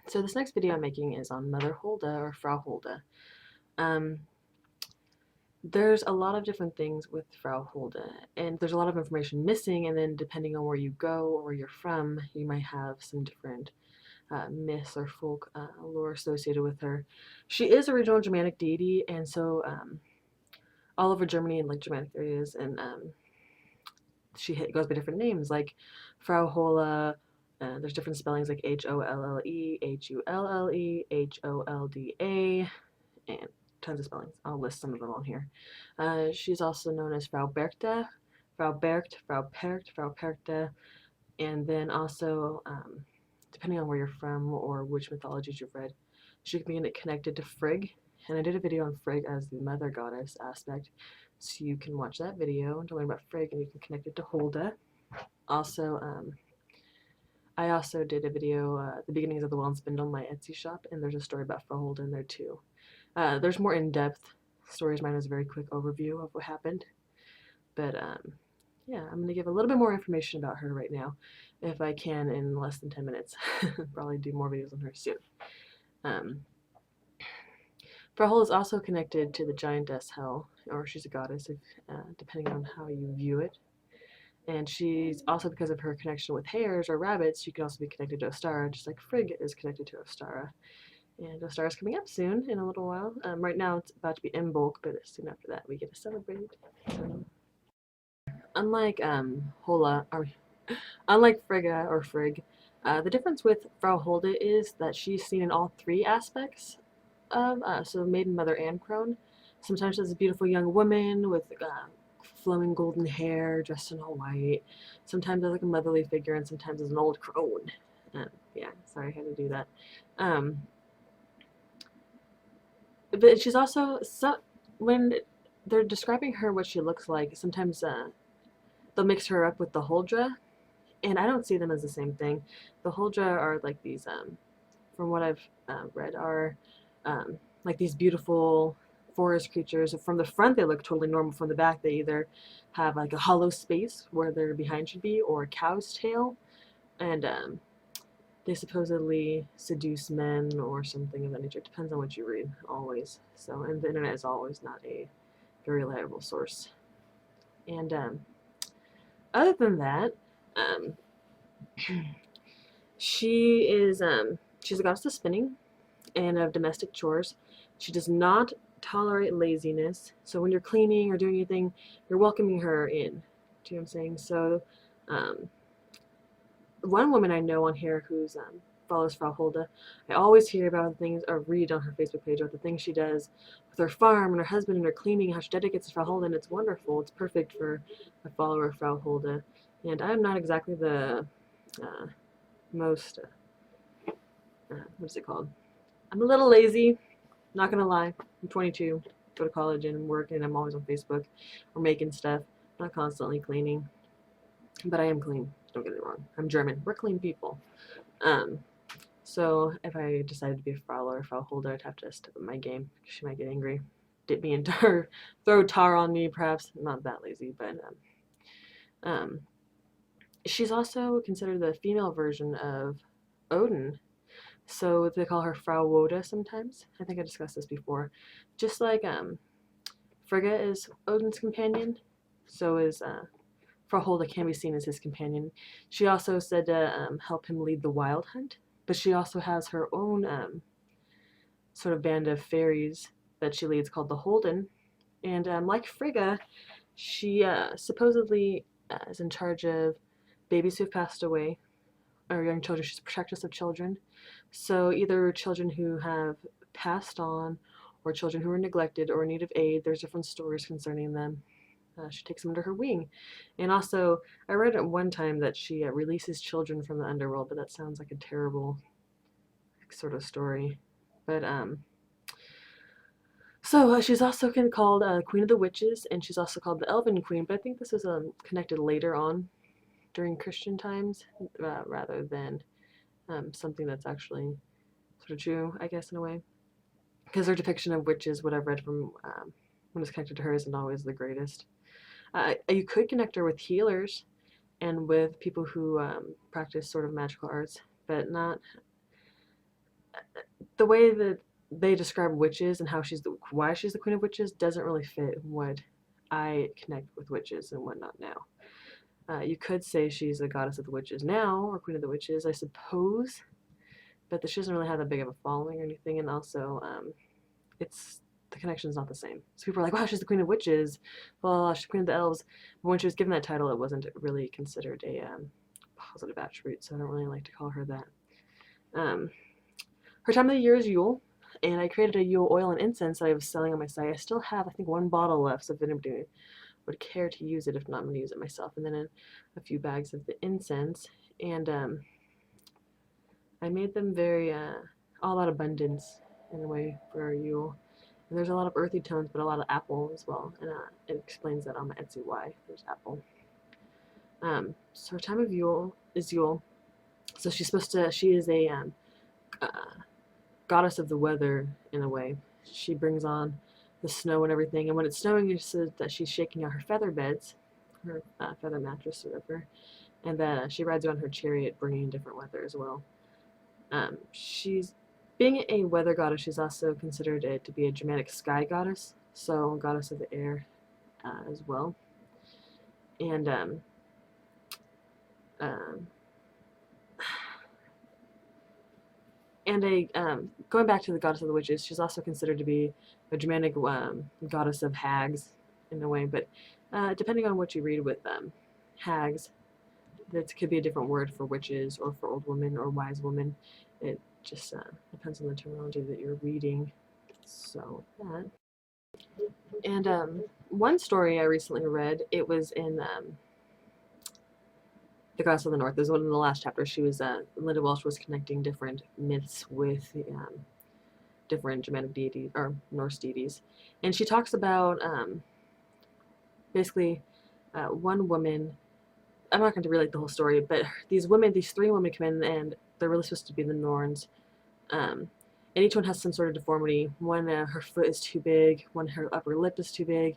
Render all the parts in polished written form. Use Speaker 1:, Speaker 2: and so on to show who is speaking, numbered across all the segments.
Speaker 1: So this next video I'm making is on Mother Holda or Frau Holda. Um, there's a lot of different things with Frau Holda, and there's a lot of information missing, and then depending on where you go or where you're from, you might have some different myths or folk lore associated with her. She is a regional Germanic deity, and so all over Germany and like Germanic areas, and she goes by different names like Frau Holle. There's different spellings like Holle, Hulle, Holda, and tons of spellings. I'll list some of them on here. She's also known as Frau Berchta, Frau Bercht, Frau Percht, Frau Perctha, and then also, depending on where you're from or which mythologies you've read, she can be connected to Frigg. And I did a video on Frigg as the mother goddess aspect, so you can watch that video to learn about Frigg, and you can connect it to Holda. Also, I also did a video at the beginnings of the Well and Spindle, my Etsy shop, and there's a story about Frau Holda in there too. There's more in-depth stories. Mine was a very quick overview of what happened, but yeah, I'm going to give a little bit more information about her right now, if I can, in less than 10 minutes. Probably do more videos on her soon. Frau Holda is also connected to the giantess Hel, or she's a goddess, if, depending on how you view it. And she's also, because of her connection with hares or rabbits, she can also be connected to Ostara, just like Frigg is connected to Ostara. And Ostara is coming up soon, in a little while. Right now it's about to be Imbolc, but soon after that we get to celebrate. So, unlike Hola, or unlike Frigga or Frigg, the difference with Frau Holda is that she's seen in all three aspects of, so maiden, mother, and crone. Sometimes as a beautiful young woman with flowing golden hair, dressed in all white. Sometimes as like a motherly figure, and sometimes as an old crone. Yeah, sorry, I had to do that. But she's also, when they're describing her what she looks like, sometimes they'll mix her up with the Huldra, and I don't see them as the same thing. The Huldra are like these, from what I've read, are like these beautiful forest creatures. From the front they look totally normal. From the back they either have like a hollow space where their behind should be, or a cow's tail, and they supposedly seduce men or something of that nature. It depends on what you read, always. So, and the internet is always not a very reliable source. And other than that, um, she's a goddess of spinning and of domestic chores. She does not tolerate laziness. So when you're cleaning or doing anything, you're welcoming her in. Do you know what I'm saying? So, one woman I know on here who's follows Frau Holda, I always hear about the things, or read on her Facebook page about the things she does with her farm and her husband and her cleaning, how she dedicates to Frau Holda, and it's wonderful. It's perfect for a follower of Frau Holda. And I'm not exactly the most, what's it called? I'm a little lazy, not gonna lie. I'm 22, go to college and work, and I'm always on Facebook or making stuff, not constantly cleaning. But I am clean, don't get me wrong. I'm German. We're clean people. So if I decided to be a Frau or a Frau Holder, I'd have to step up my game. She might get angry, dip me in tar, throw tar on me, perhaps. I'm not that lazy, but she's also considered the female version of Odin. So they call her Frau Woda sometimes. I think I discussed this before. Just like Frigga is Odin's companion, so is Frau Holda can be seen as his companion. She also said to help him lead the wild hunt, but she also has her own sort of band of fairies that she leads called the Holden. And like Frigga, she supposedly is in charge of babies who've passed away, or young children. She's a protectress of children. So either children who have passed on, or children who are neglected or in need of aid. There's different stories concerning them. She takes them under her wing. And also, I read at one time that she releases children from the underworld, but that sounds like a terrible sort of story. But so she's also called Queen of the Witches, and she's also called the Elven Queen. But I think this was connected later on during Christian times, rather than something that's actually sort of true, I guess, in a way. Because her depiction of witches, what I've read from when it's connected to her, isn't always the greatest. You could connect her with healers and with people who practice sort of magical arts, but not the way that they describe witches and how why she's the queen of witches doesn't really fit what I connect with witches and whatnot now. You could say she's the goddess of the witches now, or queen of the witches, I suppose, but she doesn't really have that big of a following or anything, and also it's the connection's not the same. So people are like, wow, she's the queen of witches, well, she's the queen of the elves, but when she was given that title, it wasn't really considered a positive attribute, so I don't really like to call her that. Her time of the year is Yule, and I created a Yule oil and incense that I was selling on my site. I still have, I think, one bottle left, so if anybody would care to use it, if not, I'm going to use it myself, and then a few bags of the incense, and I made them very, all about abundance in a way for Yule. And there's a lot of earthy tones, but a lot of apple as well, and it explains that on my Etsy why there's apple. So her time of Yule is Yule. So she is a uh, goddess of the weather in a way. She brings on the snow and everything, and when it's snowing, you said that she's shaking out her feather beds, her feather mattress or whatever, and that she rides around her chariot bringing different weather as well. She's being a weather goddess, she's also considered to be a Germanic Sky goddess, so goddess of the air as well. And going back to the goddess of the witches, she's also considered to be a Germanic goddess of hags in a way, but depending on what you read with hags, that could be a different word for witches or for old women or wise women. It just depends on the terminology that you're reading. So that. And one story I recently read, it was in The Goddess of the North. This was one of the last chapters. She was Linda Welsh was connecting different myths with different Germanic deities or Norse deities, and she talks about basically one woman. I'm not going to relate the whole story, but these three women come in, and they're really supposed to be the Norns. And each one has some sort of deformity. One, her foot is too big. One, her upper lip is too big.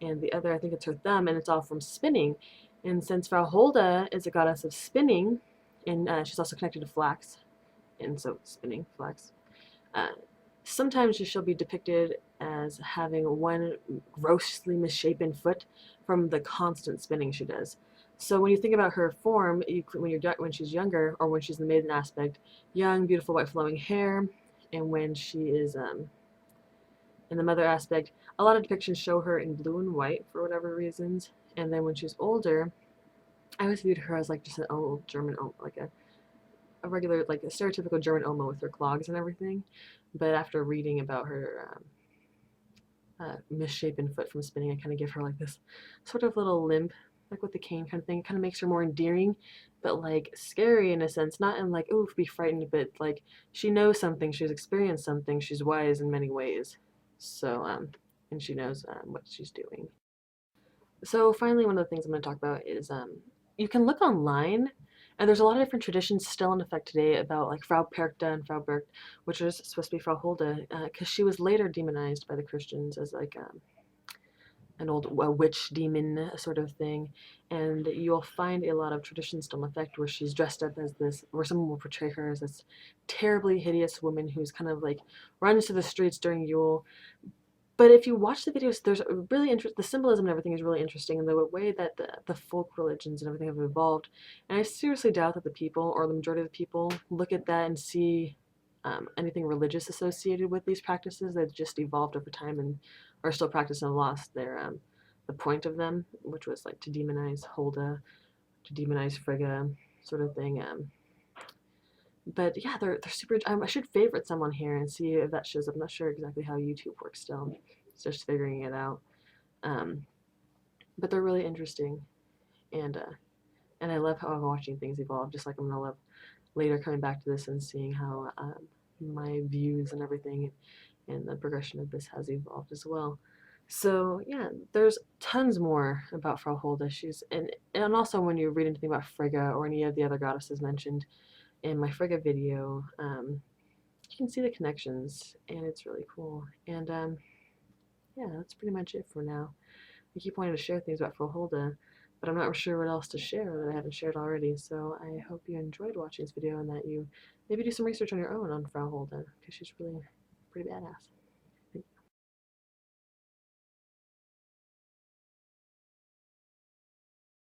Speaker 1: And the other, I think it's her thumb, and it's all from spinning. And since Frau Holda is a goddess of spinning, and she's also connected to flax, and so spinning, flax, sometimes she'll be depicted as having one grossly misshapen foot from the constant spinning she does. So when you think about her form, when she's younger, or when she's in the maiden aspect, young, beautiful, white flowing hair, and when she is in the mother aspect, a lot of depictions show her in blue and white for whatever reasons. And then when she's older, I always viewed her as like just an old German, like a regular, like a stereotypical German Oma with her clogs and everything. But after reading about her misshapen foot from spinning, I kind of give her like this sort of little limp, like with the cane kind of thing. It kind of makes her more endearing, but like scary in a sense, not in like, oof, be frightened, but like she knows something, she's experienced something, she's wise in many ways. So, and she knows what she's doing. So finally, one of the things I'm going to talk about is you can look online, and there's a lot of different traditions still in effect today about like Frau Perchta and Frau Berchta, which is supposed to be Frau Holda, because she was later demonized by the Christians as like an old witch demon sort of thing, and you'll find a lot of traditions still in effect where she's dressed up as this, where someone will portray her as this terribly hideous woman who's kind of like runs to the streets during Yule. But if you watch the videos, there's really the symbolism and everything is really interesting, and the way that the folk religions and everything have evolved. And I seriously doubt that the people, or the majority of the people, look at that and see anything religious associated with these practices. They've just evolved over time and are still practiced and lost their the point of them, which was like to demonize Holda, to demonize Frigga, sort of thing. But yeah, they're super. I should favorite someone here and see if that shows up. I'm not sure exactly how YouTube works still. It's just figuring it out. But they're really interesting, and I love how I'm watching things evolve. Just like I'm gonna love later coming back to this and seeing how my views and everything and the progression of this has evolved as well. So yeah, there's tons more about Frau Holda. And also when you read anything about Frigga or any of the other goddesses mentioned in my Frigga video, you can see the connections, and it's really cool. And yeah, that's pretty much it for now. I keep wanting to share things about Frau Holda, but I'm not sure what else to share that I haven't shared already. So I hope you enjoyed watching this video and that you maybe do some research on your own on Frau Holda, because she's really pretty badass.